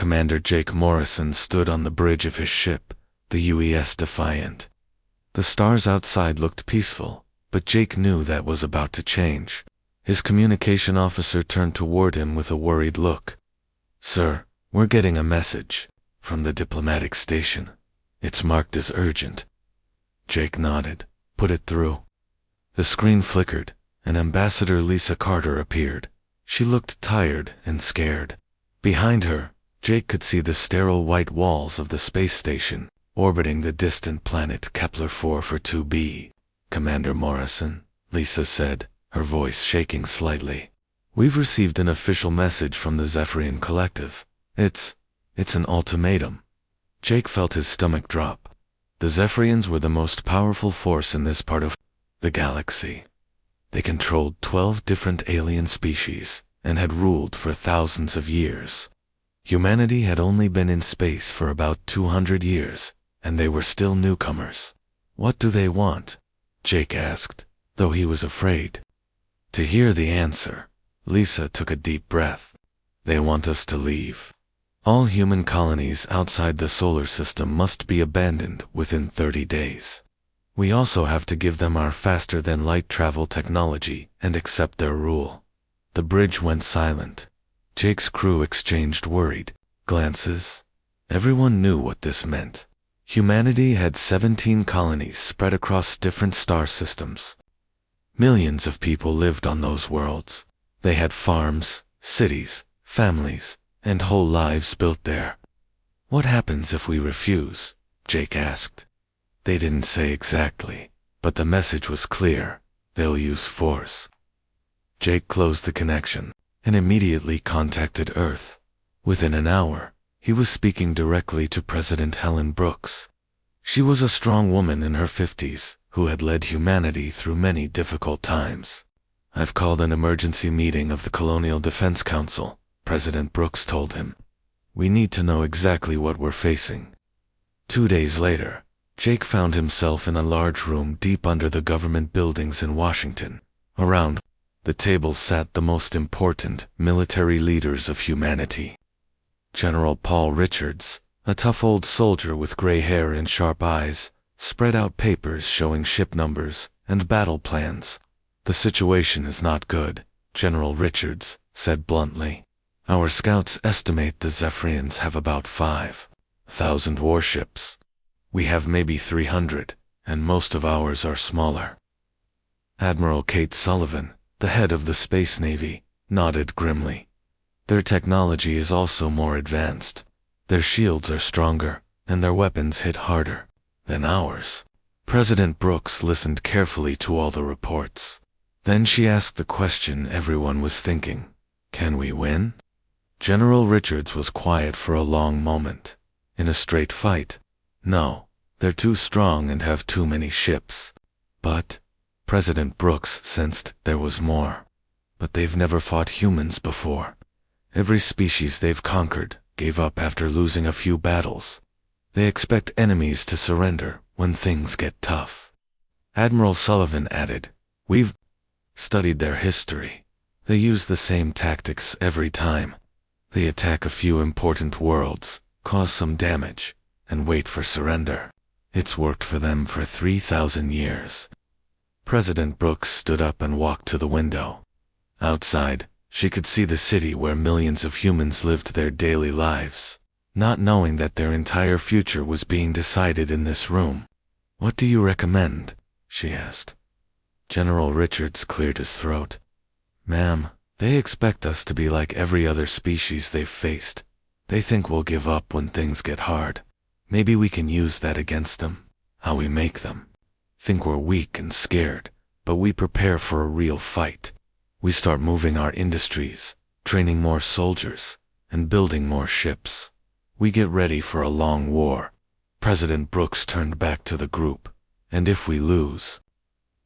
Commander Jake Morrison stood on the bridge of his ship, the UES Defiant. The stars outside looked peaceful, but Jake knew that was about to change. His communication officer turned toward him with a worried look. "Sir, we're getting a message from the diplomatic station. It's marked as urgent." Jake nodded. "Put it through." The screen flickered, and Ambassador Lisa Carter appeared. She looked tired and scared. Behind her, Jake could see the sterile white walls of the space station, orbiting the distant planet Kepler-442b. "Commander Morrison," Lisa said, her voice shaking slightly. "We've received an official message from the Zephyrian Collective. It's an ultimatum." Jake felt his stomach drop. The Zephyrians were the most powerful force in this part of the galaxy. They controlled 12 different alien species and had ruled for thousands of years. Humanity had only been in space for about 200 years, and they were still newcomers. "What do they want?" Jake asked, though he was afraid. To hear the answer, Lisa took a deep breath. "They want us to leave. All human colonies outside the solar system must be abandoned within 30 days. We also have to give them our faster-than-light travel technology and accept their rule." The bridge went silent. Jake's crew exchanged worried glances. Everyone knew what this meant. Humanity had 17 colonies spread across different star systems. Millions of people lived on those worlds. They had farms, cities, families, and whole lives built there. "What happens if we refuse?" Jake asked. They didn't say exactly, but the message was clear. They'll use force. Jake closed the connection and immediately contacted Earth. Within an hour, he was speaking directly to President Helen Brooks. She was a strong woman in her 50s who had led humanity through many difficult times. "I've called an emergency meeting of the Colonial Defense Council," President Brooks told him. "We need to know exactly what we're facing." 2 days later, Jake found himself in a large room deep under the government buildings in Washington. Around the table sat the most important military leaders of humanity. General Paul Richards, a tough old soldier with gray hair and sharp eyes, spread out papers showing ship numbers and battle plans. "The situation is not good," General Richards said bluntly. "Our scouts estimate the Zephyrians have about 5,000 warships. We have maybe 300, and most of ours are smaller." Admiral Kate Sullivan, the head of the Space Navy, nodded grimly. "Their technology is also more advanced. Their shields are stronger, and their weapons hit harder than ours." President Brooks listened carefully to all the reports. Then she asked the question everyone was thinking. "Can we win?" General Richards was quiet for a long moment. "In a straight fight? No. They're too strong and have too many ships." But President Brooks sensed there was more. "But they've never fought humans before. Every species they've conquered gave up after losing a few battles. They expect enemies to surrender when things get tough." Admiral Sullivan added, "We've studied their history. They use the same tactics every time. They attack a few important worlds, cause some damage, and wait for surrender. It's worked for them for 3,000 years." President Brooks stood up and walked to the window. Outside, she could see the city where millions of humans lived their daily lives, not knowing that their entire future was being decided in this room. "What do you recommend?" she asked. General Richards cleared his throat. "Ma'am, they expect us to be like every other species they've faced. They think we'll give up when things get hard. Maybe we can use that against them, how we make them. Think we're weak and scared, but we prepare for a real fight. We start moving our industries, training more soldiers, and building more ships. We get ready for a long war." President Brooks turned back to the group. "And if we lose,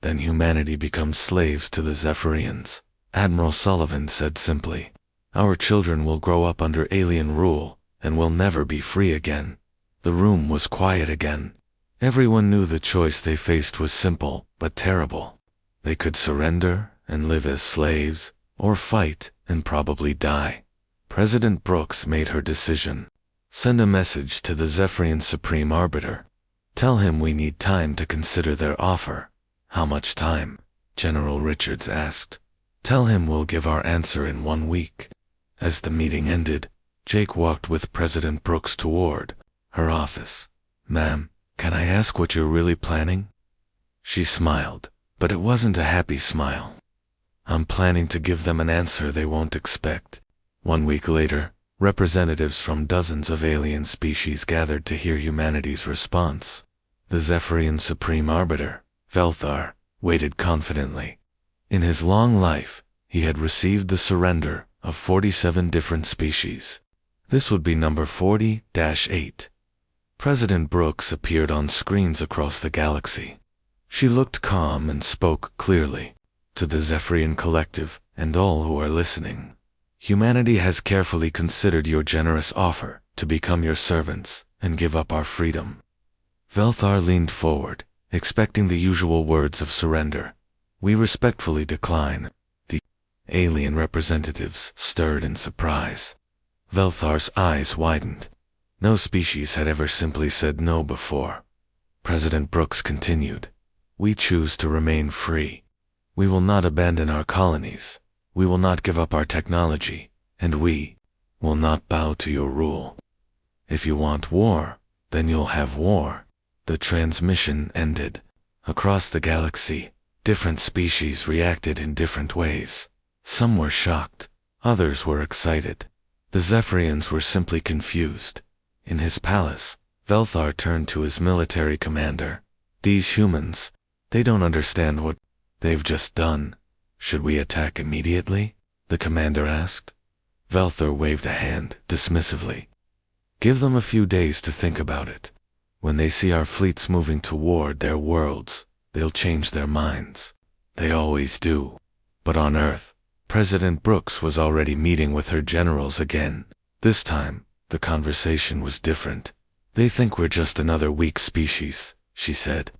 then humanity becomes slaves to the Zephyrians," Admiral Sullivan said simply. "Our children will grow up under alien rule, and will never be free again." The room was quiet again. Everyone knew the choice they faced was simple, but terrible. They could surrender and live as slaves, or fight and probably die. President Brooks made her decision. Send a message to the Zephyrian Supreme Arbiter. Tell him we need time to consider their offer. How much time? General Richards asked. Tell him we'll give our answer in 1 week. As the meeting ended, Jake walked with President Brooks toward her office. Ma'am, can I ask what you're really planning? She smiled, but it wasn't a happy smile. I'm planning to give them an answer they won't expect. 1 week later, representatives from dozens of alien species gathered to hear humanity's response. The Zephyrian Supreme Arbiter, Velthar, waited confidently. In his long life, he had received the surrender of 47 different species. This would be number 40-8. President Brooks appeared on screens across the galaxy. She looked calm and spoke clearly. To the Zephyrian Collective and all who are listening, humanity has carefully considered your generous offer to become your servants and give up our freedom. Velthar leaned forward, expecting the usual words of surrender. We respectfully decline. The alien representatives stirred in surprise. Velthar's eyes widened. No species had ever simply said no before. President Brooks continued. We choose to remain free. We will not abandon our colonies. We will not give up our technology, and we will not bow to your rule. If you want war, then you'll have war. The transmission ended. Across the galaxy, different species reacted in different ways. Some were shocked, others were excited. The Zephyrians were simply confused. In his palace, Velthar turned to his military commander. These humans, they don't understand what they've just done. Should we attack immediately? The commander asked. Velthar waved a hand dismissively. Give them a few days to think about it. When they see our fleets moving toward their worlds, they'll change their minds. They always do. But on Earth, President Brooks was already meeting with her generals again. This time, the conversation was different. They think we're just another weak species, she said.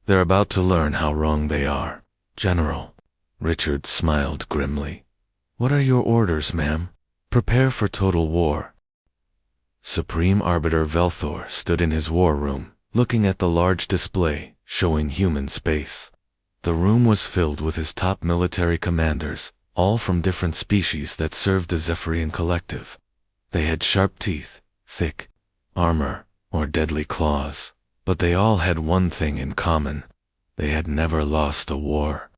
They're about to learn how wrong they are. General. Richard smiled grimly. What are your orders, ma'am? Prepare for total war. Supreme Arbiter Velthor stood in his war room, looking at the large display showing human space. The room was filled with his top military commanders, all from different species that served the Zephyrian Collective. They had sharp teeth, thick armor, or deadly claws, but they all had one thing in common. They had never lost a war.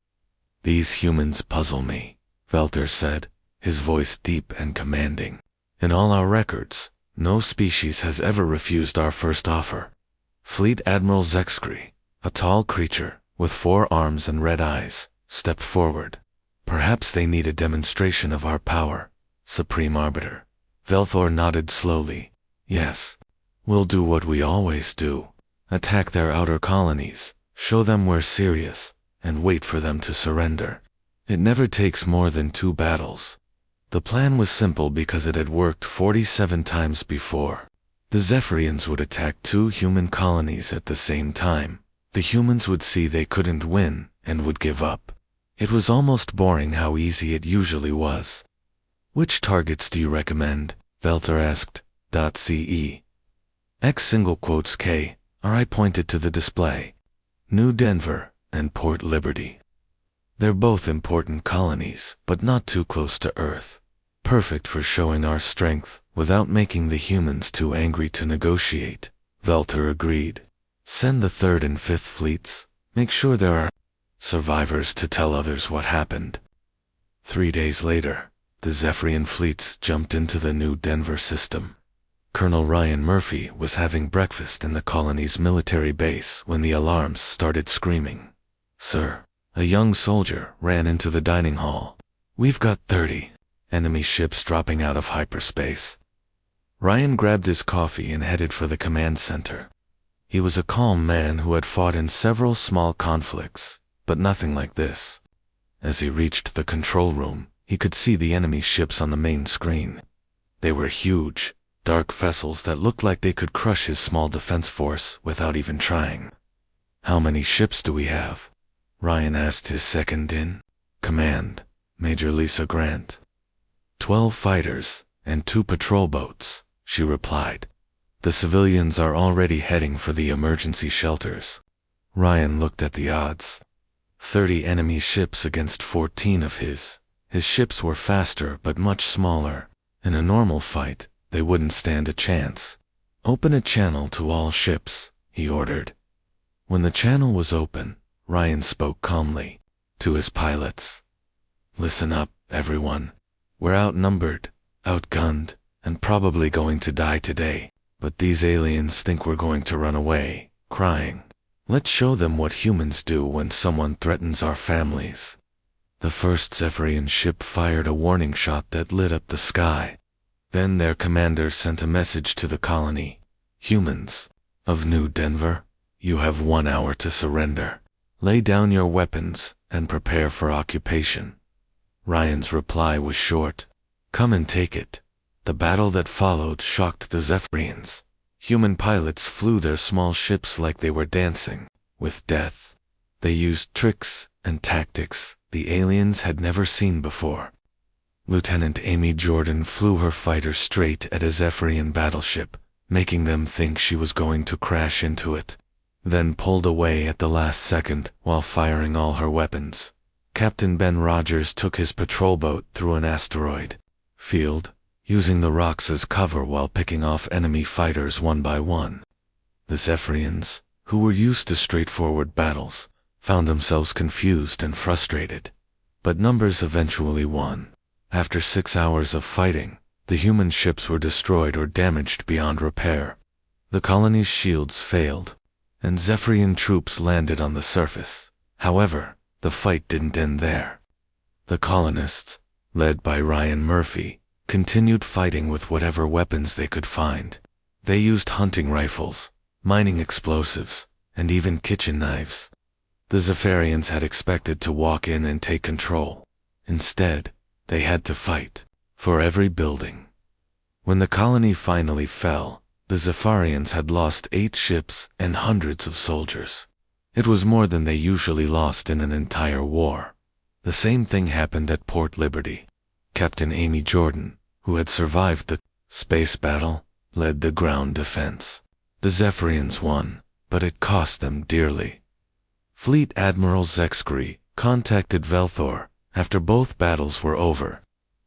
These humans puzzle me, Velthor said, his voice deep and commanding. In all our records, no species has ever refused our first offer. Fleet Admiral Zexcree, a tall creature with 4 arms and red eyes, stepped forward. Perhaps they need a demonstration of our power, Supreme Arbiter. Velthor nodded slowly. Yes. We'll do what we always do. Attack their outer colonies, show them we're serious, and wait for them to surrender. It never takes more than 2 battles. The plan was simple because it had worked 47 times before. The Zephyrians would attack 2 human colonies at the same time. The humans would see they couldn't win and would give up. It was almost boring how easy it usually was. Which targets do you recommend? Velthor asked. .ce. X_K. I pointed to the display. New Denver and Port Liberty. They're both important colonies, but not too close to Earth. Perfect for showing our strength without making the humans too angry to negotiate. Velthor agreed. Send the 3rd and 5th fleets. Make sure there are survivors to tell others what happened. 3 days later, the Zephyrian fleets jumped into the New Denver system. Colonel Ryan Murphy was having breakfast in the colony's military base when the alarms started screaming. Sir, a young soldier ran into the dining hall. We've got 30 enemy ships dropping out of hyperspace. Ryan grabbed his coffee and headed for the command center. He was a calm man who had fought in several small conflicts, but nothing like this. As he reached the control room, he could see the enemy ships on the main screen. They were huge, dark vessels that looked like they could crush his small defense force without even trying. How many ships do we have? Ryan asked his second in command, Major Lisa Grant. 12 fighters and 2 patrol boats, she replied. The civilians are already heading for the emergency shelters. Ryan looked at the odds. 30 enemy ships against 14 of his. His ships were faster but much smaller. In a normal fight, they wouldn't stand a chance. Open a channel to all ships, he ordered. When the channel was open, Ryan spoke calmly to his pilots. Listen up, everyone. We're outnumbered, outgunned, and probably going to die today. But these aliens think we're going to run away, crying. Let's show them what humans do when someone threatens our families. The first Zephyrian ship fired a warning shot that lit up the sky. Then their commander sent a message to the colony. Humans of New Denver, you have 1 hour to surrender. Lay down your weapons and prepare for occupation. Ryan's reply was short. Come and take it. The battle that followed shocked the Zephyrians. Human pilots flew their small ships like they were dancing with death. They used tricks and tactics the aliens had never seen before. Lieutenant Amy Jordan flew her fighter straight at a Zephyrian battleship, making them think she was going to crash into it, then pulled away at the last second while firing all her weapons. Captain Ben Rogers took his patrol boat through an asteroid field, using the rocks as cover while picking off enemy fighters one by one. The Zephyrians, who were used to straightforward battles, found themselves confused and frustrated. But numbers eventually won. After 6 hours of fighting, the human ships were destroyed or damaged beyond repair. The colony's shields failed, and Zephyrian troops landed on the surface. However, the fight didn't end there. The colonists, led by Ryan Murphy, continued fighting with whatever weapons they could find. They used hunting rifles, mining explosives, and even kitchen knives. The Zephyrians had expected to walk in and take control. Instead, they had to fight for every building. When the colony finally fell, the Zephyrians had lost 8 ships and hundreds of soldiers. It was more than they usually lost in an entire war. The same thing happened at Port Liberty. Captain Amy Jordan, who had survived the space battle, led the ground defense. The Zephyrians won, but it cost them dearly. Fleet Admiral Zexgri contacted Velthor after both battles were over.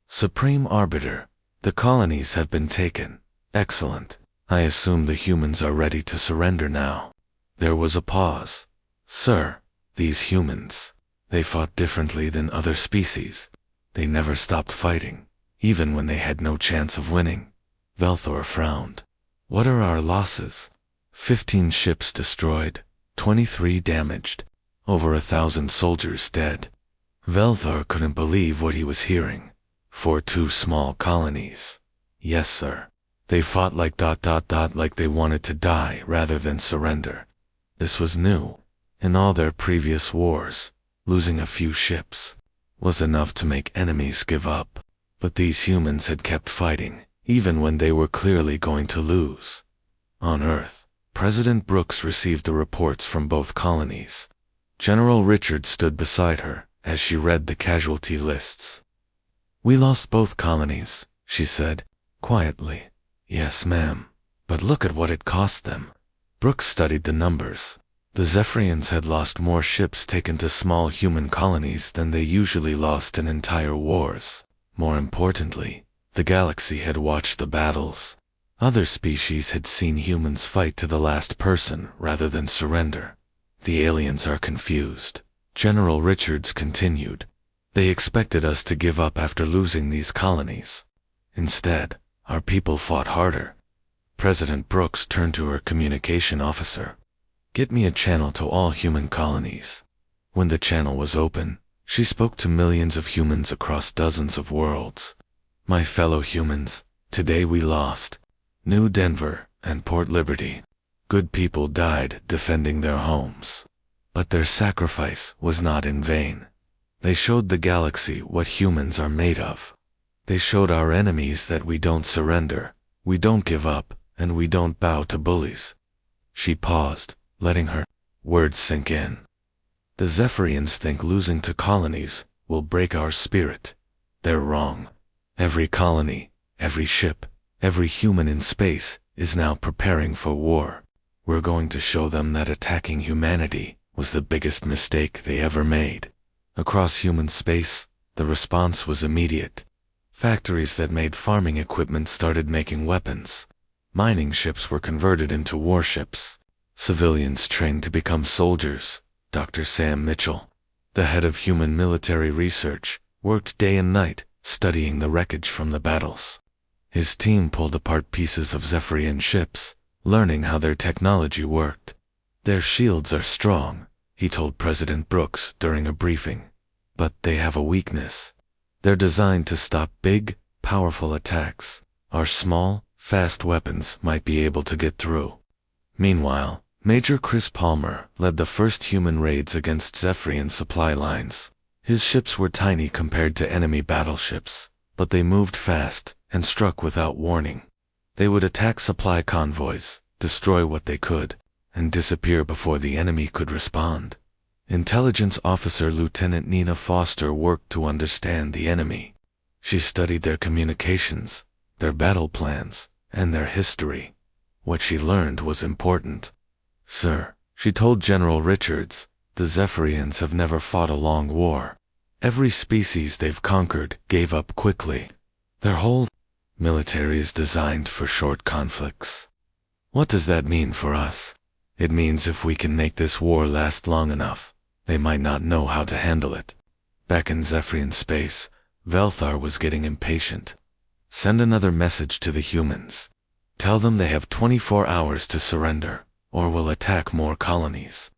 Supreme Arbiter, the colonies have been taken. Excellent. I assume the humans are ready to surrender now. There was a pause. Sir, these humans, they fought differently than other species. They never stopped fighting, even when they had no chance of winning. Velthor frowned. What are our losses? 15 ships destroyed, 23 damaged, over 1,000 soldiers dead. Velthor couldn't believe what he was hearing. For 2 small colonies. Yes, sir. They fought like ... like they wanted to die rather than surrender. This was new. In all their previous wars, losing a few ships was enough to make enemies give up. But these humans had kept fighting, even when they were clearly going to lose. On Earth, President Brooks received the reports from both colonies. General Richard stood beside her as she read the casualty lists. We lost both colonies, she said, quietly. Yes, ma'am. But look at what it cost them. Brooks studied the numbers. The Zephyrians had lost more ships taken to small human colonies than they usually lost in entire wars. More importantly, the galaxy had watched the battles. Other species had seen humans fight to the last person rather than surrender. The aliens are confused. General Richards continued. They expected us to give up after losing these colonies. Instead, our people fought harder. President Brooks turned to her communication officer. Get me a channel to all human colonies. When the channel was open, she spoke to millions of humans across dozens of worlds. My fellow humans, today we lost New Denver and Port Liberty. Good people died defending their homes. But their sacrifice was not in vain. They showed the galaxy what humans are made of. They showed our enemies that we don't surrender, we don't give up, and we don't bow to bullies. She paused, letting her words sink in. The Zephyrians think losing to colonies will break our spirit. They're wrong. Every colony, every ship, every human in space is now preparing for war. We're going to show them that attacking humanity was the biggest mistake they ever made. Across human space, the response was immediate. Factories that made farming equipment started making weapons. Mining ships were converted into warships. Civilians trained to become soldiers. Dr. Sam Mitchell, the head of human military research, worked day and night, studying the wreckage from the battles. His team pulled apart pieces of Zephyrian ships, learning how their technology worked. Their shields are strong, he told President Brooks during a briefing. But they have a weakness. They're designed to stop big, powerful attacks. Our small, fast weapons might be able to get through. Meanwhile, Major Chris Palmer led the first human raids against Zephyrian supply lines. His ships were tiny compared to enemy battleships, but they moved fast and struck without warning. They would attack supply convoys, destroy what they could, and disappear before the enemy could respond. Intelligence Officer Lieutenant Nina Foster worked to understand the enemy. She studied their communications, their battle plans, and their history. What she learned was important. "Sir," she told General Richards, "the Zephyrians have never fought a long war. Every species they've conquered gave up quickly. Their whole military is designed for short conflicts." What does that mean for us? It means if we can make this war last long enough, they might not know how to handle it. Back in Zephyrian space, Velthar was getting impatient. "Send another message to the humans. Tell them they have 24 hours to surrender, or we'll attack more colonies."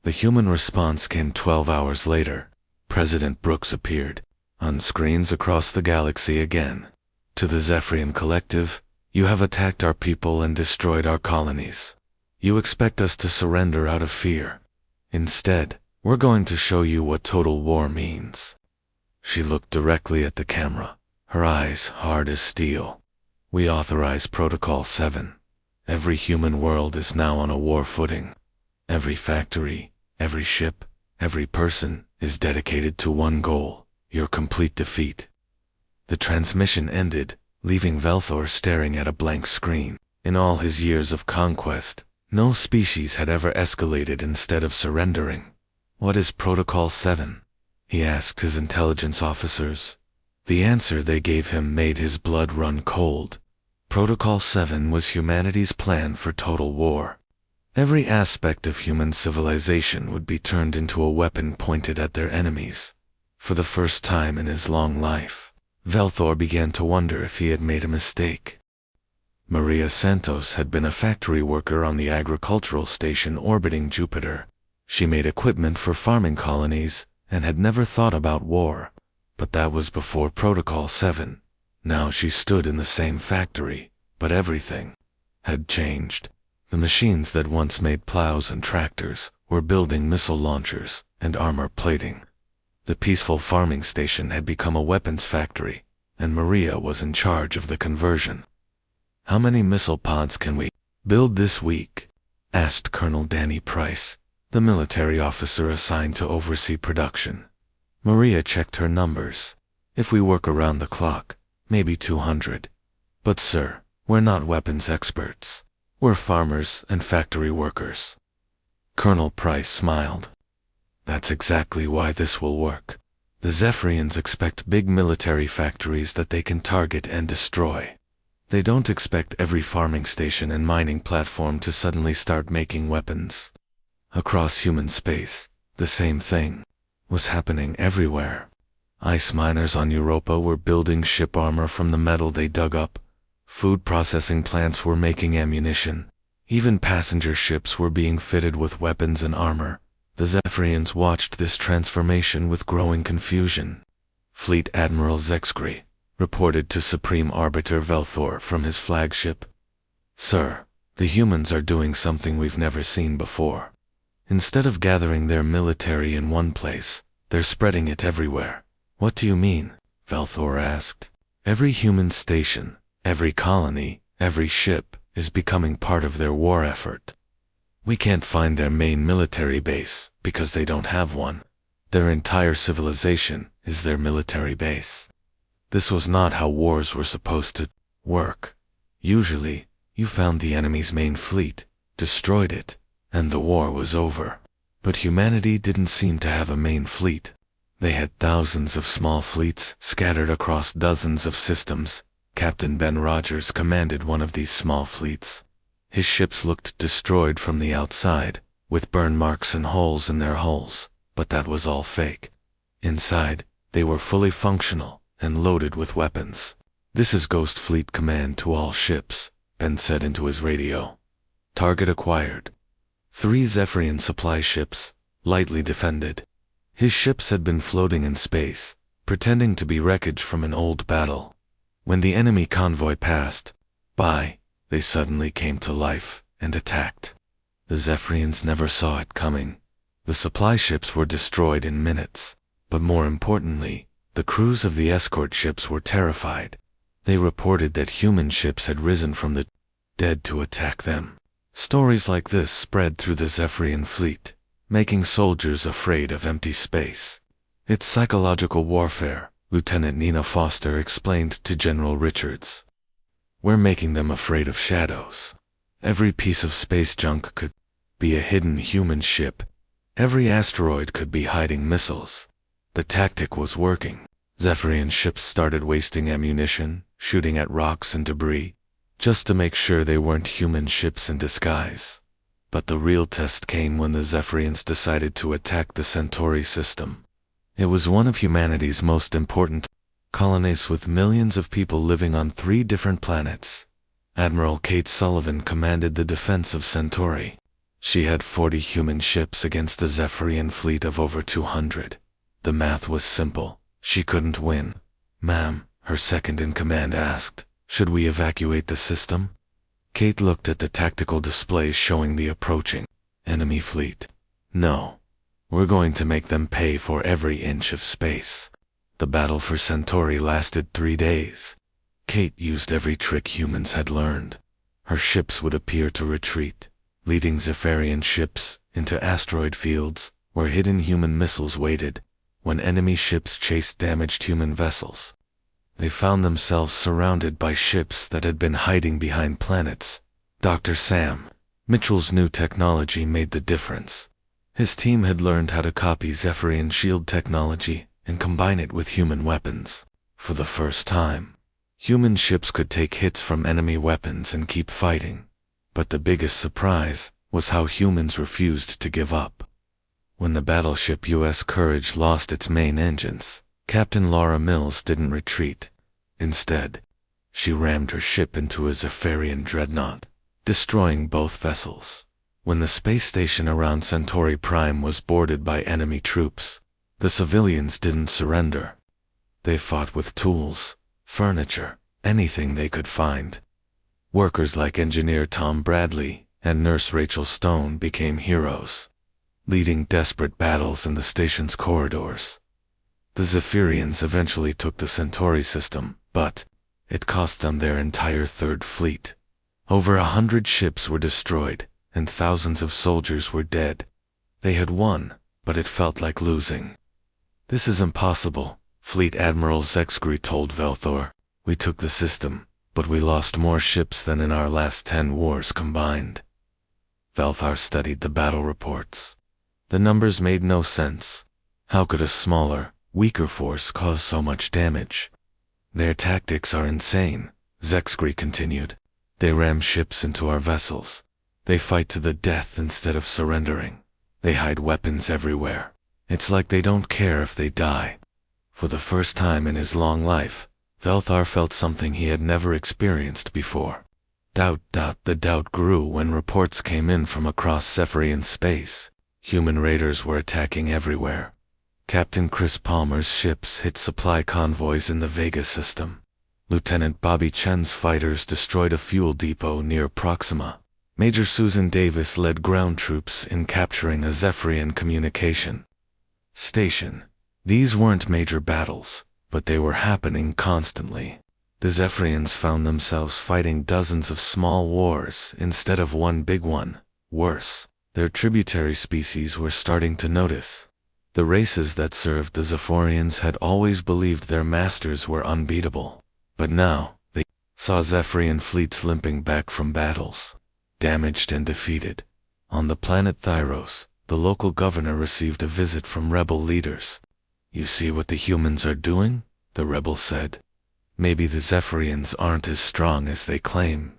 The human response came 12 hours later. President Brooks appeared, on screens across the galaxy again. "To the Zephyrian Collective, you have attacked our people and destroyed our colonies. You expect us to surrender out of fear. Instead, we're going to show you what total war means." She looked directly at the camera, her eyes hard as steel. "We authorize Protocol 7. Every human world is now on a war footing. Every factory, every ship, every person is dedicated to one goal: your complete defeat." The transmission ended, leaving Velthor staring at a blank screen. In all his years of conquest, no species had ever escalated instead of surrendering. "What is Protocol 7? He asked his intelligence officers. The answer they gave him made his blood run cold. Protocol 7 was humanity's plan for total war. Every aspect of human civilization would be turned into a weapon pointed at their enemies. For the first time in his long life, Velthor began to wonder if he had made a mistake. Maria Santos had been a factory worker on the agricultural station orbiting Jupiter. She made equipment for farming colonies and had never thought about war. But that was before Protocol 7. Now she stood in the same factory, but everything had changed. The machines that once made plows and tractors were building missile launchers and armor plating. The peaceful farming station had become a weapons factory, and Maria was in charge of the conversion. "How many missile pods can we build this week?" asked Colonel Danny Price, the military officer assigned to oversee production. Maria checked her numbers. "If we work around the clock, maybe 200. But sir, we're not weapons experts. We're farmers and factory workers." Colonel Price smiled. "That's exactly why this will work. The Zephyrians expect big military factories that they can target and destroy. They don't expect every farming station and mining platform to suddenly start making weapons." Across human space, the same thing was happening everywhere. Ice miners on Europa were building ship armor from the metal they dug up. Food processing plants were making ammunition. Even passenger ships were being fitted with weapons and armor. The Zephyrians watched this transformation with growing confusion. Fleet Admiral Zexgri reported to Supreme Arbiter Velthor from his flagship. "Sir, the humans are doing something we've never seen before. Instead of gathering their military in one place, they're spreading it everywhere." "What do you mean?" Velthor asked. "Every human station, every colony, every ship is becoming part of their war effort. We can't find their main military base because they don't have one. Their entire civilization is their military base." This was not how wars were supposed to work. Usually, You found the enemy's main fleet, destroyed it, and the war was over. But humanity didn't seem to have a main fleet. They had thousands of small fleets scattered across dozens of systems. Captain Ben Rogers commanded one of these small fleets. His ships looked destroyed from the outside, with burn marks and holes in their hulls, but that was all fake. Inside, they were fully functional and loaded with weapons. "This is Ghost Fleet Command to all ships," Ben said into his radio. "Target acquired. 3 Zephyrian supply ships, lightly defended." His ships had been floating in space, pretending to be wreckage from an old battle. When the enemy convoy passed by, they suddenly came to life and attacked. The Zephyrians never saw it coming. The supply ships were destroyed in minutes, but more importantly, the crews of the escort ships were terrified. They reported that human ships had risen from the dead to attack them. Stories like this spread through the Zephyrian fleet, making soldiers afraid of empty space. "It's psychological warfare," Lieutenant Nina Foster explained to General Richards. "We're making them afraid of shadows. Every piece of space junk could be a hidden human ship. Every asteroid could be hiding missiles." The tactic was working. Zephyrian ships started wasting ammunition, shooting at rocks and debris, just to make sure they weren't human ships in disguise. But the real test came when the Zephyrians decided to attack the Centauri system. It was one of humanity's most important colonies, with millions of people living on 3 different planets. Admiral Kate Sullivan commanded the defense of Centauri. She had 40 human ships against a Zephyrian fleet of over 200. The math was simple. She couldn't win. "Ma'am," her second-in-command asked, "should we evacuate the system?" Kate looked at the tactical displays showing the approaching enemy fleet. "No. We're going to make them pay for every inch of space." The battle for Centauri lasted 3 days. Kate used every trick humans had learned. Her ships would appear to retreat, leading Zephyrian ships into asteroid fields where hidden human missiles waited. When enemy ships chased damaged human vessels, they found themselves surrounded by ships that had been hiding behind planets. Dr. Sam Mitchell's new technology made the difference. His team had learned how to copy Zephyrian shield technology and combine it with human weapons. For the first time, human ships could take hits from enemy weapons and keep fighting. But the biggest surprise was how humans refused to give up. When the battleship U.S. Courage lost its main engines, Captain Laura Mills didn't retreat. Instead, she rammed her ship into a Zephyrian dreadnought, destroying both vessels. When the space station around Centauri Prime was boarded by enemy troops, the civilians didn't surrender. They fought with tools, furniture, anything they could find. Workers like engineer Tom Bradley and nurse Rachel Stone became heroes, leading desperate battles in the station's corridors. The Zephyrians eventually took the Centauri system, but it cost them their entire 3rd fleet. Over 100 ships were destroyed, and thousands of soldiers were dead. They had won, but it felt like losing. "This is impossible," Fleet Admiral Zexgri told Velthor. "We took the system, but we lost more ships than in our last 10 wars combined." Velthor studied the battle reports. The numbers made no sense. How could a smaller, weaker force cause so much damage? "Their tactics are insane," Zexgri continued. "They ram ships into our vessels. They fight to the death instead of surrendering. They hide weapons everywhere. It's like they don't care if they die." For the first time in his long life, Velthor felt something he had never experienced before. The doubt grew when reports came in from across Zephyrian space. Human raiders were attacking everywhere. Captain Chris Palmer's ships hit supply convoys in the Vega system. Lieutenant Bobby Chen's fighters destroyed a fuel depot near Proxima. Major Susan Davis led ground troops in capturing a Zephyrian communication station. These weren't major battles, but they were happening constantly. The Zephyrians found themselves fighting dozens of small wars instead of one big one. Worse, their tributary species were starting to notice. The races that served the Zephyrians had always believed their masters were unbeatable. But now, they saw Zephyrian fleets limping back from battles, damaged and defeated. On the planet Thyros, the local governor received a visit from rebel leaders. "You see what the humans are doing?" the rebel said. "Maybe the Zephyrians aren't as strong as they claim."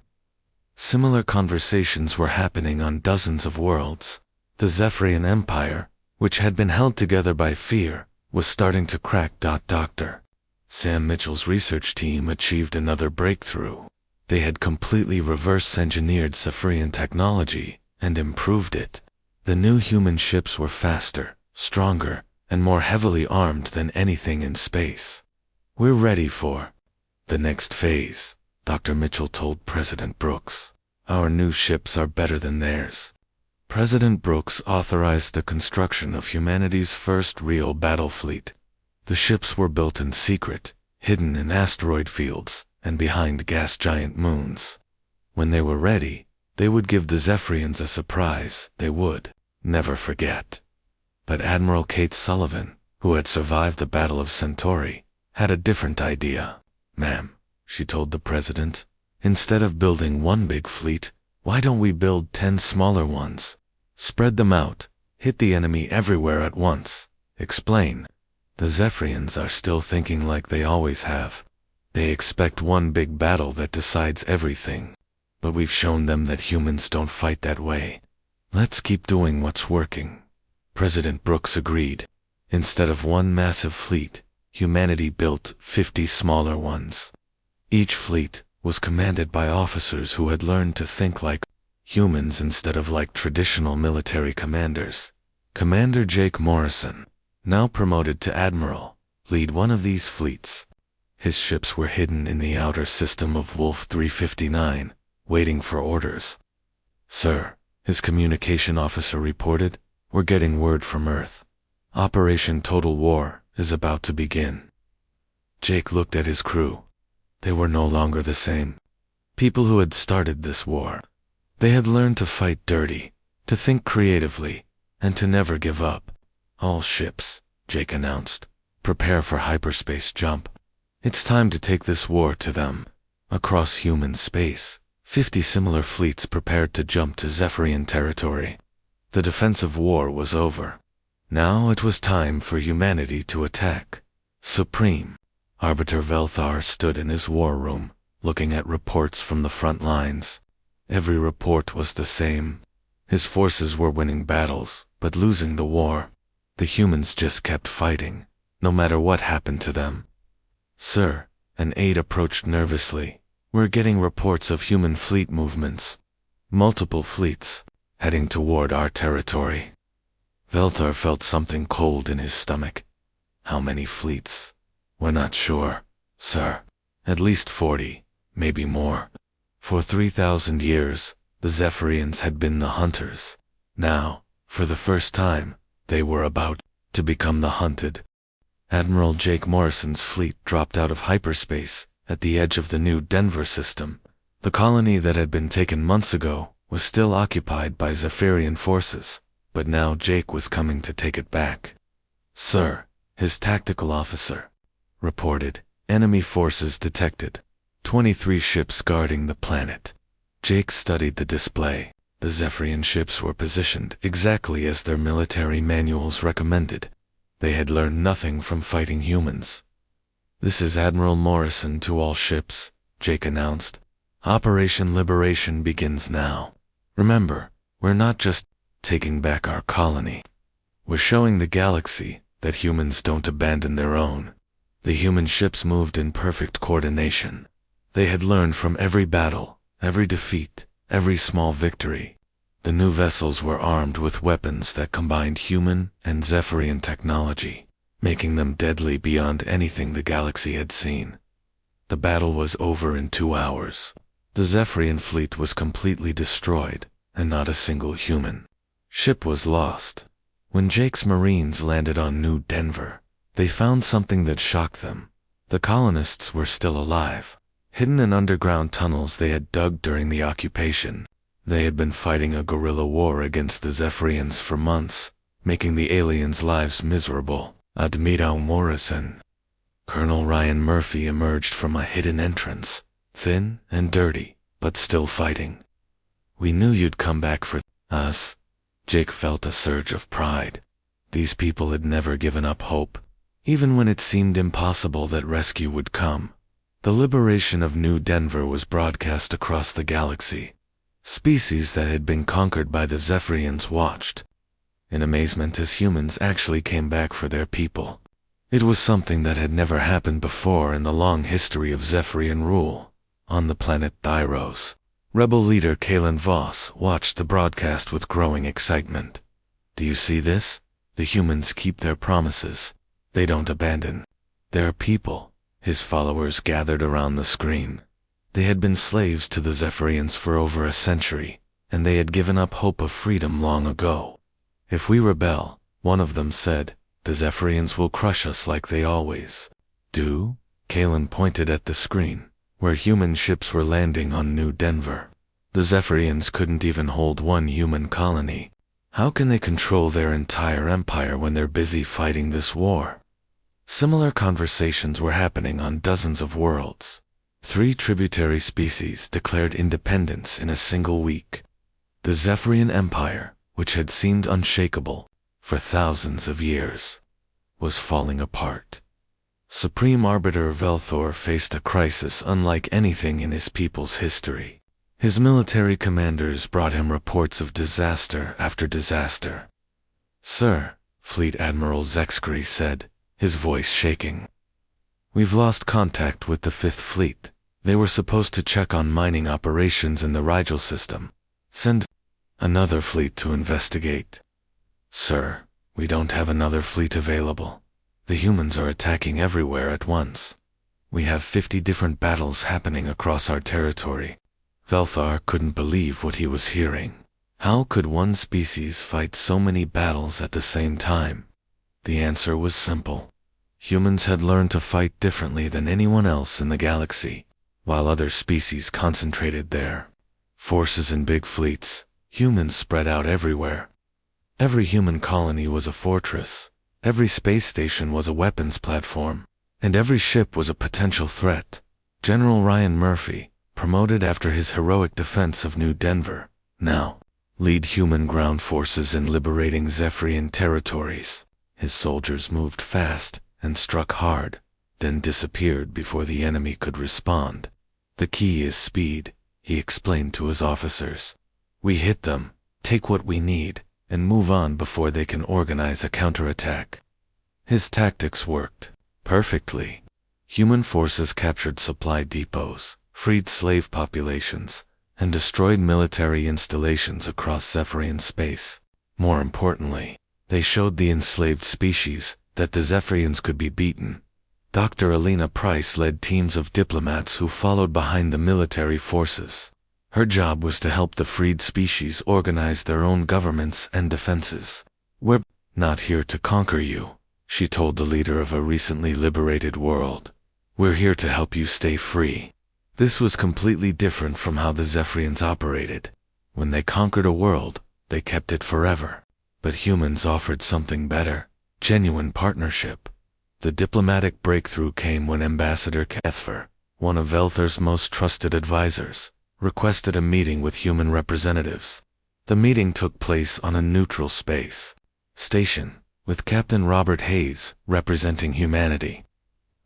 Similar conversations were happening on dozens of worlds. The Zephyrian Empire, which had been held together by fear, was starting to crack. Dr. Sam Mitchell's research team achieved another breakthrough. They had completely reverse-engineered Zephyrian technology and improved it. The new human ships were faster, stronger, and more heavily armed than anything in space. "We're ready for the next phase," Dr. Mitchell told President Brooks. "Our new ships are better than theirs." President Brooks authorized the construction of humanity's first real battle fleet. The ships were built in secret, hidden in asteroid fields and behind gas giant moons. When they were ready, they would give the Zephyrians a surprise they would never forget. But Admiral Kate Sullivan, who had survived the Battle of Centauri, had a different idea. "Ma'am," she told the president, "instead of building one big fleet, why don't we build 10 smaller ones? Spread them out, hit the enemy everywhere at once. Explain. The Zephyrians are still thinking like they always have. They expect one big battle that decides everything. But we've shown them that humans don't fight that way. Let's keep doing what's working." President Brooks agreed. Instead of one massive fleet, humanity built 50 smaller ones. Each fleet was commanded by officers who had learned to think like humans instead of like traditional military commanders. Commander Jake Morrison, now promoted to admiral, lead one of these fleets. His ships were hidden in the outer system of Wolf 359, waiting for orders. "Sir," his communication officer reported, "we're getting word from Earth. Operation Total War is about to begin." Jake looked at his crew. They were no longer the same people who had started this war. They had learned to fight dirty, to think creatively, and to never give up. "All ships," Jake announced, "prepare for hyperspace jump. It's time to take this war to them." Across human space, 50 similar fleets prepared to jump to Zephyrian territory. The defensive war was over. Now it was time for humanity to attack. Supreme Arbiter Velthar stood in his war room, looking at reports from the front lines. Every report was the same. His forces were winning battles, but losing the war. The humans just kept fighting, no matter what happened to them. "Sir," an aide approached nervously, "we're getting reports of human fleet movements. Multiple fleets, heading toward our territory." Veltar felt something cold in his stomach. "How many fleets?" "We're not sure, sir. At least 40, maybe more. For 3,000 years, the Zephyrians had been the hunters. Now, for the first time, they were about to become the hunted." Admiral Jake Morrison's fleet dropped out of hyperspace at the edge of the new Denver system. The colony that had been taken months ago was still occupied by Zephyrian forces, but now Jake was coming to take it back. "Sir," his tactical officer reported, "enemy forces detected. 23 ships guarding the planet." Jake studied the display. The Zephyrian ships were positioned exactly as their military manuals recommended. They had learned nothing from fighting humans. "This is Admiral Morrison to all ships," Jake announced. "Operation Liberation begins now. Remember, we're not just taking back our colony. We're showing the galaxy that humans don't abandon their own." The human ships moved in perfect coordination. They had learned from every battle, every defeat, every small victory. The new vessels were armed with weapons that combined human and Zephyrian technology, making them deadly beyond anything the galaxy had seen. The battle was over in 2 hours. The Zephyrian fleet was completely destroyed, and not a single human ship was lost. When Jake's Marines landed on New Denver, they found something that shocked them. The colonists were still alive, hidden in underground tunnels they had dug during the occupation. They had been fighting a guerrilla war against the Zephyrians for months, making the aliens' lives miserable. Admiral Morrison. Colonel Ryan Murphy emerged from a hidden entrance, thin and dirty, but still fighting. We knew you'd come back for us. Jake felt a surge of pride. These people had never given up hope, even when it seemed impossible that rescue would come. The liberation of New Denver was broadcast across the galaxy. Species that had been conquered by the Zephyrians watched in amazement as humans actually came back for their people. It was something that had never happened before in the long history of Zephyrian rule. On the planet Thyros, rebel leader Kalen Voss watched the broadcast with growing excitement. Do you see this? The humans keep their promises. They don't abandon their people. His followers gathered around the screen. They had been slaves to the Zephyrians for over a century, and they had given up hope of freedom long ago. If we rebel, one of them said, the Zephyrians will crush us like they always do. Kalen pointed at the screen, where human ships were landing on New Denver. The Zephyrians couldn't even hold one human colony. How can they control their entire empire when they're busy fighting this war? Similar conversations were happening on dozens of worlds. 3 tributary species declared independence in a single week. The Zephyrian Empire, which had seemed unshakable for thousands of years, was falling apart. Supreme Arbiter Velthor faced a crisis unlike anything in his people's history. His military commanders brought him reports of disaster after disaster. Sir, Fleet Admiral Zexkri said, his voice shaking. We've lost contact with the 5th Fleet. They were supposed to check on mining operations in the Rigel system. Send another fleet to investigate. Sir, we don't have another fleet available. The humans are attacking everywhere at once. We have 50 different battles happening across our territory. Velthar couldn't believe what he was hearing. How could one species fight so many battles at the same time? The answer was simple. Humans had learned to fight differently than anyone else in the galaxy. While other species concentrated their forces in big fleets, humans spread out everywhere. Every human colony was a fortress. Every space station was a weapons platform. And every ship was a potential threat. General Ryan Murphy, promoted after his heroic defense of New Denver, now lead human ground forces in liberating Zephyrian territories. His soldiers moved fast and struck hard, then disappeared before the enemy could respond. The key is speed, he explained to his officers. We hit them, take what we need, and move on before they can organize a counterattack. His tactics worked perfectly. Human forces captured supply depots, freed slave populations, and destroyed military installations across Zephyrian space. More importantly, they showed the enslaved species that the Zephyrians could be beaten. Dr. Alina Price led teams of diplomats who followed behind the military forces. Her job was to help the freed species organize their own governments and defenses. We're not here to conquer you, she told the leader of a recently liberated world. We're here to help you stay free. This was completely different from how the Zephyrians operated. When they conquered a world, they kept it forever. But humans offered something better, genuine partnership. The diplomatic breakthrough came when Ambassador Kethver, one of Velthor's most trusted advisors, requested a meeting with human representatives. The meeting took place on a neutral space station, with Captain Robert Hayes representing humanity.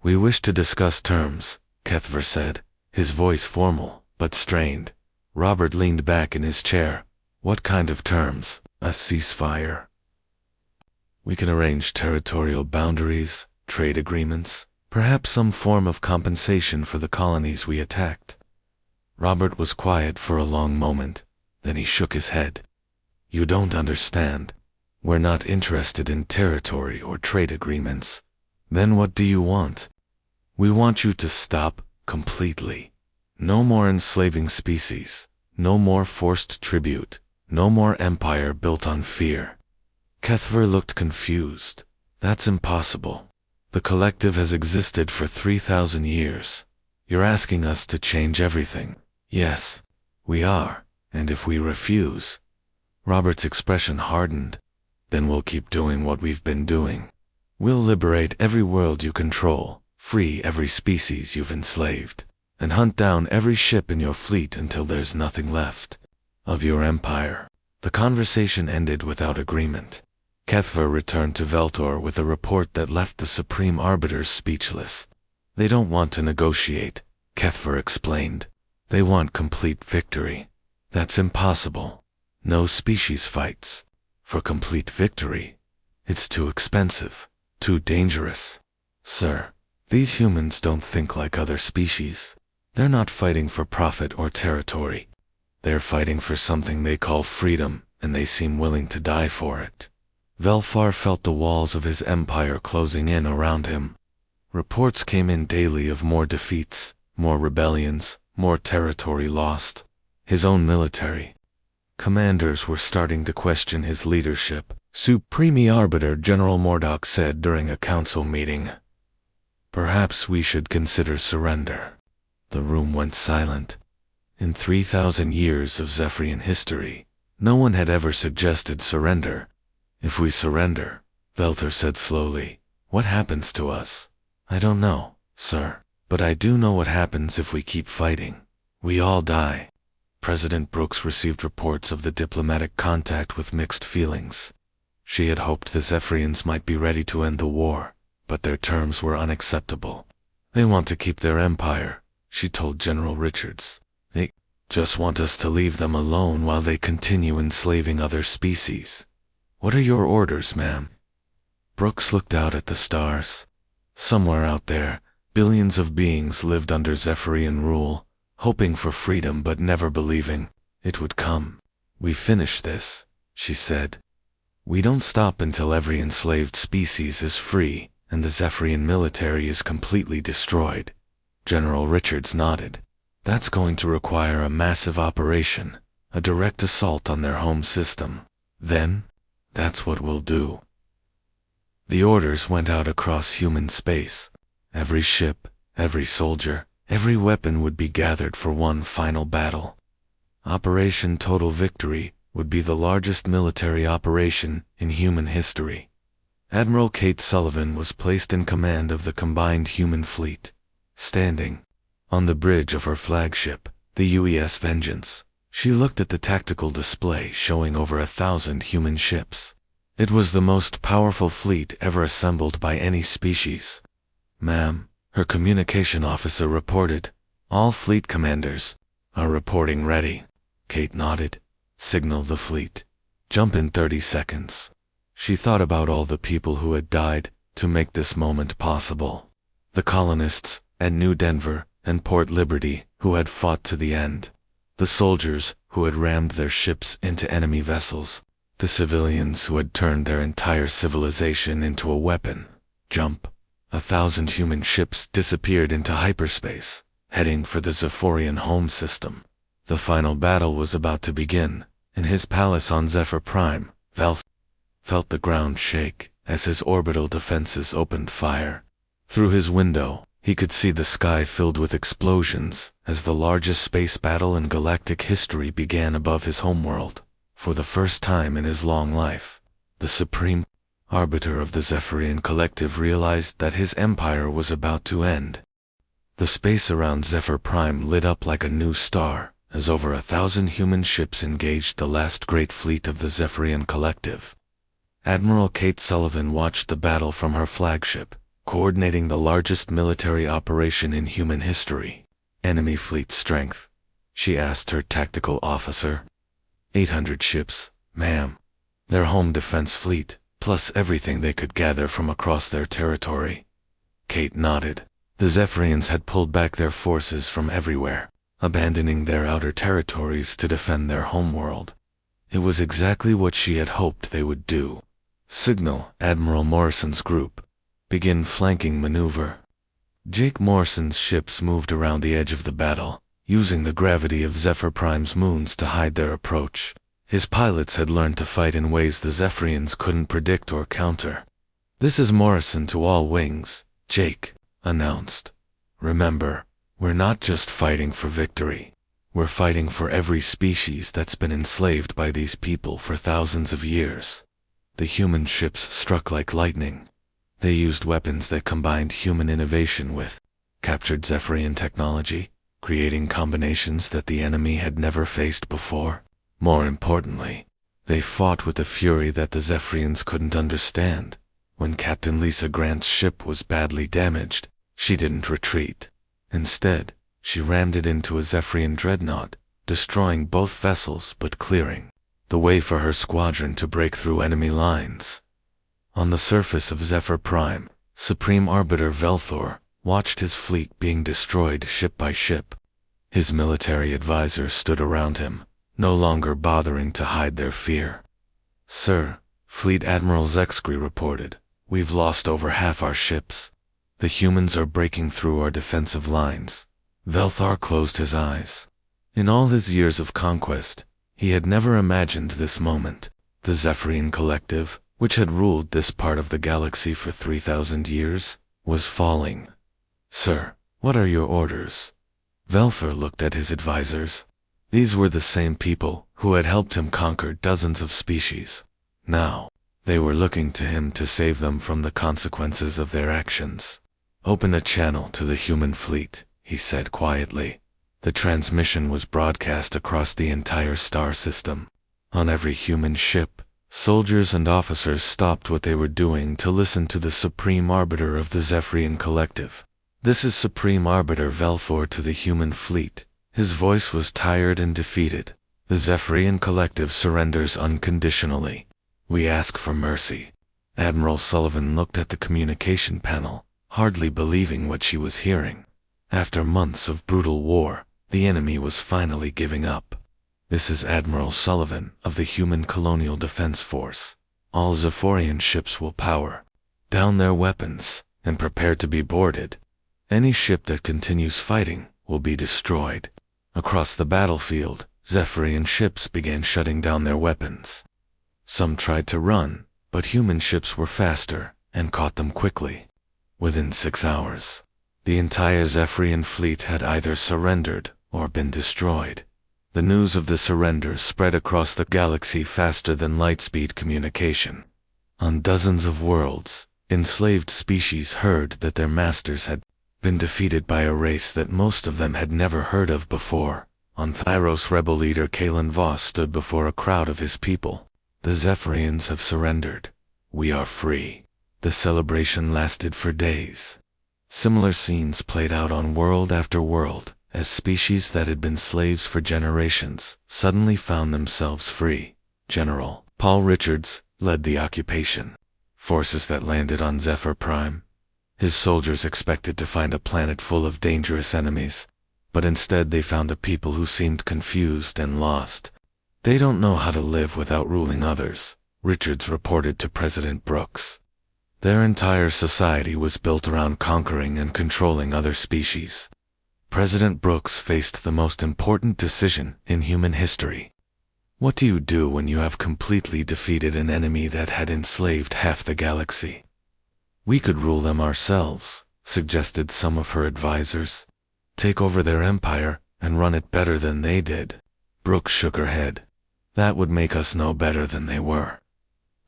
We wish to discuss terms, Kethver said, his voice formal, but strained. Robert leaned back in his chair. What kind of terms? A ceasefire? We can arrange territorial boundaries, trade agreements, perhaps some form of compensation for the colonies we attacked. Robert was quiet for a long moment, then he shook his head. You don't understand. We're not interested in territory or trade agreements. Then what do you want? We want you to stop completely. No more enslaving species, no more forced tribute, no more empire built on fear. Kethver looked confused. That's impossible. The collective has existed for 3,000 years. You're asking us to change everything. Yes, we are, and if we refuse, Robert's expression hardened, then we'll keep doing what we've been doing. We'll liberate every world you control, free every species you've enslaved. and hunt down every ship in your fleet until there's nothing left of your empire." The conversation ended without agreement. Kethva returned to Veltor with a report that left the Supreme Arbiters speechless. "They don't want to negotiate," Kethva explained. "They want complete victory. That's impossible. No species fights for complete victory. It's too expensive, too dangerous. Sir, these humans don't think like other species. They're not fighting for profit or territory. They're fighting for something they call freedom, and they seem willing to die for it." Velfar felt the walls of his empire closing in around him. Reports came in daily of more defeats, more rebellions, more territory lost. His own military commanders were starting to question his leadership. Supreme Arbiter General Mordock said during a council meeting, "Perhaps we should consider surrender." The room went silent. In 3,000 years of Zephyrian history, no one had ever suggested surrender. "If we surrender," Velthor said slowly, "what happens to us?" "I don't know, sir. But I do know what happens if we keep fighting. We all die." President Brooks received reports of the diplomatic contact with mixed feelings. She had hoped the Zephyrians might be ready to end the war, but their terms were unacceptable. "They want to keep their empire," she told General Richards. "They just want us to leave them alone while they continue enslaving other species." "What are your orders, ma'am?" Brooks looked out at the stars. Somewhere out there, billions of beings lived under Zephyrian rule, hoping for freedom but never believing it would come. "We finish this," she said. "We don't stop until every enslaved species is free and the Zephyrian military is completely destroyed." General Richards nodded. "That's going to require a massive operation, a direct assault on their home system. Then, that's what we'll do." The orders went out across human space. Every ship, every soldier, every weapon would be gathered for one final battle. Operation Total Victory would be the largest military operation in human history. Admiral Kate Sullivan was placed in command of the combined human fleet. Standing on the bridge of her flagship, the UES Vengeance, she looked at the tactical display showing over 1,000 human ships. It was the most powerful fleet ever assembled by any species. "Ma'am," her communication officer reported, "all fleet commanders are reporting ready." Kate nodded. "Signal the fleet. Jump in 30 seconds." She thought about all the people who had died to make this moment possible. The colonists at New Denver and Port Liberty who had fought to the end. The soldiers who had rammed their ships into enemy vessels. The civilians who had turned their entire civilization into a weapon. Jump. 1,000 human ships disappeared into hyperspace, heading for the Zephyrian home system. The final battle was about to begin. In his palace on Zephyr Prime, Val felt the ground shake as his orbital defenses opened fire. Through his window, he could see the sky filled with explosions as the largest space battle in galactic history began above his homeworld. For the first time in his long life, the Supreme Arbiter of the Zephyrian Collective realized that his empire was about to end. The space around Zephyr Prime lit up like a new star, as over 1,000 human ships engaged the last great fleet of the Zephyrian Collective. Admiral Kate Sullivan watched the battle from her flagship, coordinating the largest military operation in human history. "Enemy fleet strength?" she asked her tactical officer. 800 ships, ma'am. Their home defense fleet, plus everything they could gather from across their territory. Kate nodded. The Zephyrians had pulled back their forces from everywhere, abandoning their outer territories to defend their homeworld. It was exactly what she had hoped they would do. "Signal Admiral Morrison's group. Begin flanking maneuver." Jake Morrison's ships moved around the edge of the battle, using the gravity of Zephyr Prime's moons to hide their approach. His pilots had learned to fight in ways the Zephyrians couldn't predict or counter. "This is Morrison to all wings," Jake announced. "Remember, we're not just fighting for victory. We're fighting for every species that's been enslaved by these people for thousands of years." The human ships struck like lightning. They used weapons that combined human innovation with captured Zephyrian technology, creating combinations that the enemy had never faced before. More importantly, they fought with a fury that the Zephyrians couldn't understand. When Captain Lisa Grant's ship was badly damaged, she didn't retreat. Instead, she rammed it into a Zephyrian dreadnought, destroying both vessels but clearing the way for her squadron to break through enemy lines. On the surface of Zephyr Prime, Supreme Arbiter Velthor watched his fleet being destroyed ship by ship. His military advisors stood around him, no longer bothering to hide their fear. "Sir," Fleet Admiral Zexkri reported, "we've lost over half our ships. The humans are breaking through our defensive lines." Velthar closed his eyes. In all his years of conquest, he had never imagined this moment. The Zephyrian collective, which had ruled this part of the galaxy for 3,000 years, was falling. "Sir, what are your orders?" Velthar looked at his advisors. These were the same people who had helped him conquer dozens of species. Now, they were looking to him to save them from the consequences of their actions. "Open a channel to the human fleet," he said quietly. The transmission was broadcast across the entire star system. On every human ship, soldiers and officers stopped what they were doing to listen to the Supreme Arbiter of the Zephyrian Collective. "This is Supreme Arbiter Velthor to the human fleet." His voice was tired and defeated. "The Zephyrian Collective surrenders unconditionally. We ask for mercy." Admiral Sullivan looked at the communication panel, hardly believing what she was hearing. After months of brutal war, the enemy was finally giving up. "This is Admiral Sullivan of the Human Colonial Defense Force. All Zephyrian ships will power down their weapons and prepare to be boarded. Any ship that continues fighting will be destroyed." Across the battlefield, Zephyrian ships began shutting down their weapons. Some tried to run, but human ships were faster and caught them quickly. Within 6 hours, the entire Zephyrian fleet had either surrendered or been destroyed. The news of the surrender spread across the galaxy faster than light-speed communication. On dozens of worlds, enslaved species heard that their masters had been defeated by a race that most of them had never heard of before. On Thyros, rebel leader Kalen Voss stood before a crowd of his people. "The Zephyrians have surrendered. We are free." The celebration lasted for days. Similar scenes played out on world after world, as species that had been slaves for generations suddenly found themselves free. General Paul Richards led the occupation. Forces that landed on Zephyr Prime. His soldiers expected to find a planet full of dangerous enemies, but instead they found a people who seemed confused and lost. "They don't know how to live without ruling others," Richards reported to President Brooks. Their entire society was built around conquering and controlling other species. President Brooks faced the most important decision in human history. What do you do when you have completely defeated an enemy that had enslaved half the galaxy? "We could rule them ourselves," suggested some of her advisors. "Take over their empire and run it better than they did." Brooks shook her head. "That would make us no better than they were."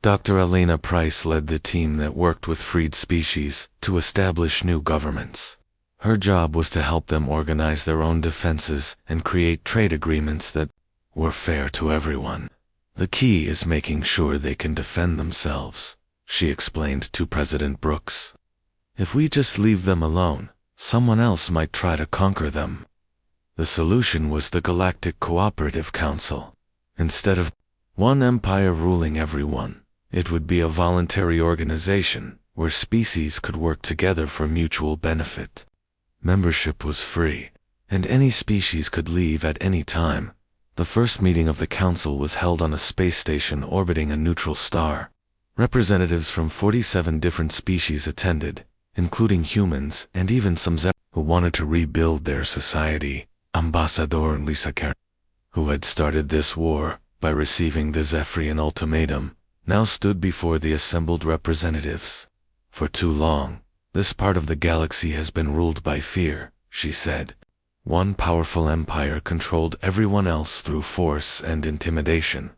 Dr. Elena Price led the team that worked with freed species to establish new governments. Her job was to help them organize their own defenses and create trade agreements that were fair to everyone. "The key is making sure they can defend themselves," she explained to President Brooks. "If we just leave them alone, someone else might try to conquer them." The solution was the Galactic Cooperative Council. Instead of one empire ruling everyone, it would be a voluntary organization where species could work together for mutual benefit. Membership was free, and any species could leave at any time. The first meeting of the council was held on a space station orbiting a neutral star. Representatives from 47 different species attended, including humans and even some Zephyr who wanted to rebuild their society. Ambassador Lisa Karen, who had started this war by receiving the Zephyrian ultimatum, now stood before the assembled representatives. "For too long, this part of the galaxy has been ruled by fear," she said. "One powerful empire controlled everyone else through force and intimidation.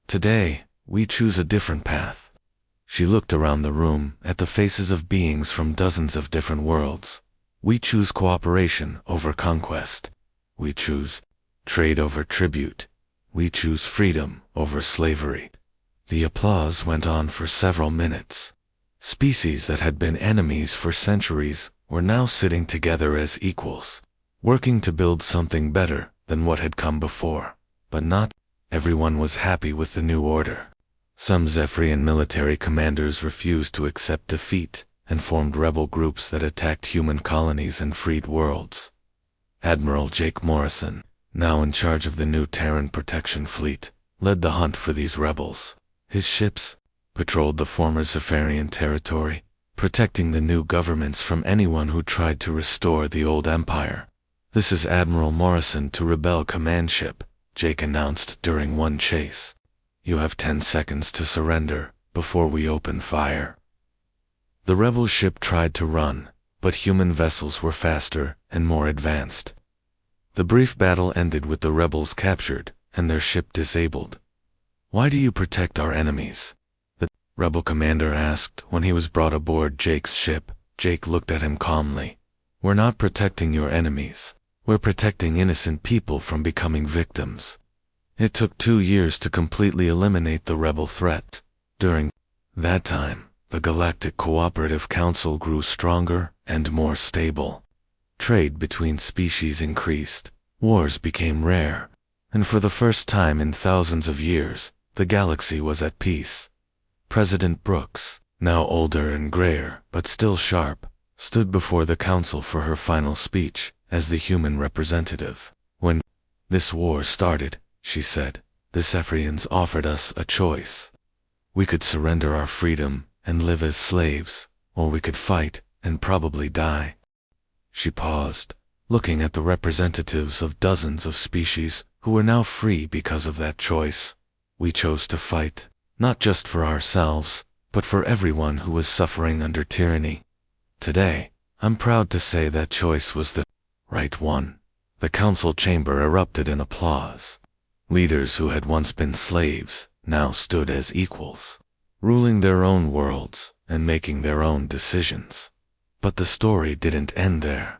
Today, we choose a different path." She looked around the room at the faces of beings from dozens of different worlds. "We choose cooperation over conquest." We choose trade over tribute. We choose freedom over slavery. The applause went on for several minutes. Species that had been enemies for centuries were now sitting together as equals, working to build something better than what had come before. But not everyone was happy with the new order. Some Zephyrian military commanders refused to accept defeat and formed rebel groups that attacked human colonies and freed worlds. Admiral Jake Morrison, now in charge of the new Terran protection fleet, led the hunt for these rebels. His ships patrolled the former Zephyrian territory, protecting the new governments from anyone who tried to restore the old empire. "This is Admiral Morrison to Rebel Command Ship," Jake announced during one chase. "You have 10 seconds to surrender before we open fire." The rebel ship tried to run, but human vessels were faster and more advanced. The brief battle ended with the rebels captured and their ship disabled. "Why do you protect our enemies?" the rebel commander asked when he was brought aboard Jake's ship. Jake looked at him calmly. "We're not protecting your enemies. We're protecting innocent people from becoming victims." It took 2 years to completely eliminate the rebel threat. During that time, the Galactic Cooperative Council grew stronger and more stable. Trade between species increased, wars became rare, and for the first time in thousands of years, the galaxy was at peace. President Brooks, now older and grayer but still sharp, stood before the council for her final speech as the human representative. "When this war started," she said, "the Zephyrians offered us a choice. We could surrender our freedom and live as slaves, or we could fight and probably die." She paused, looking at the representatives of dozens of species who were now free because of that choice. "We chose to fight, not just for ourselves, but for everyone who was suffering under tyranny. Today, I'm proud to say that choice was the right one." The council chamber erupted in applause. Leaders who had once been slaves now stood as equals, ruling their own worlds and making their own decisions. But the story didn't end there.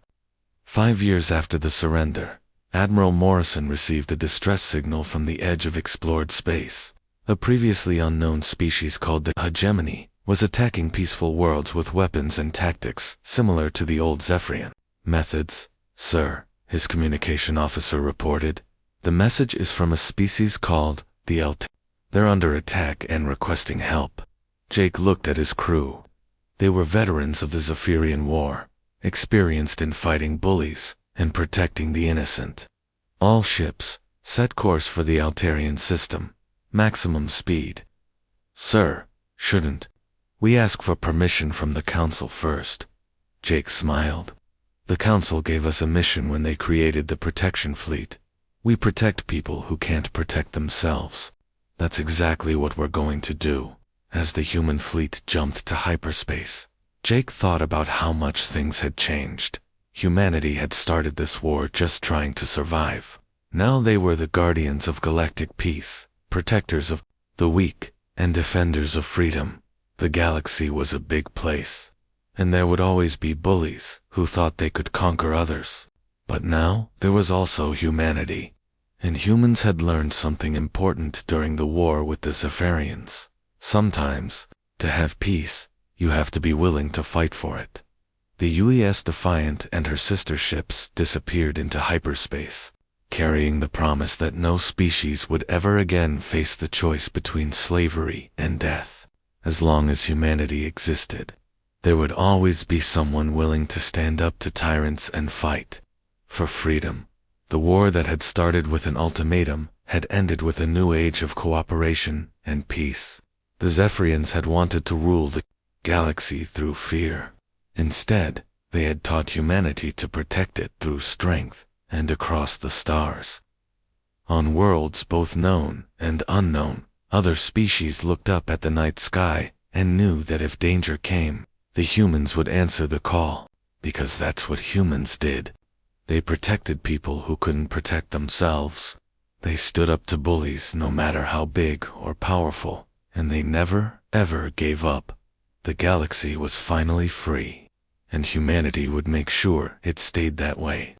5 years after the surrender, Admiral Morrison received a distress signal from the edge of explored space. A previously unknown species called the hegemony was attacking peaceful worlds with weapons and tactics similar to the old Zephyrian methods. "Sir," his communication officer reported, "the message is from a species called the They're under attack and requesting help." Jake looked at his crew. They were veterans of the Zephyrian War, experienced in fighting bullies and protecting the innocent. "All ships, set course for the Altarian system. Maximum speed." "Sir, shouldn't we ask for permission from the council first?" Jake smiled. "The council gave us a mission when they created the protection fleet. We protect people who can't protect themselves. That's exactly what we're going to do." As the human fleet jumped to hyperspace, Jake thought about how much things had changed. Humanity had started this war just trying to survive. Now they were the guardians of galactic peace, protectors of the weak, and defenders of freedom. The galaxy was a big place, and there would always be bullies who thought they could conquer others. But now there was also humanity, and humans had learned something important during the war with the Zephyrians. Sometimes, to have peace, you have to be willing to fight for it. The UES Defiant and her sister ships disappeared into hyperspace, carrying the promise that no species would ever again face the choice between slavery and death. As long as humanity existed, there would always be someone willing to stand up to tyrants and fight for freedom. The war that had started with an ultimatum had ended with a new age of cooperation and peace. The Zephyrians had wanted to rule the galaxy through fear. Instead, they had taught humanity to protect it through strength and across the stars. On worlds both known and unknown, other species looked up at the night sky and knew that if danger came, the humans would answer the call, because that's what humans did. They protected people who couldn't protect themselves. They stood up to bullies no matter how big or powerful, and they never, ever gave up. The galaxy was finally free, and humanity would make sure it stayed that way.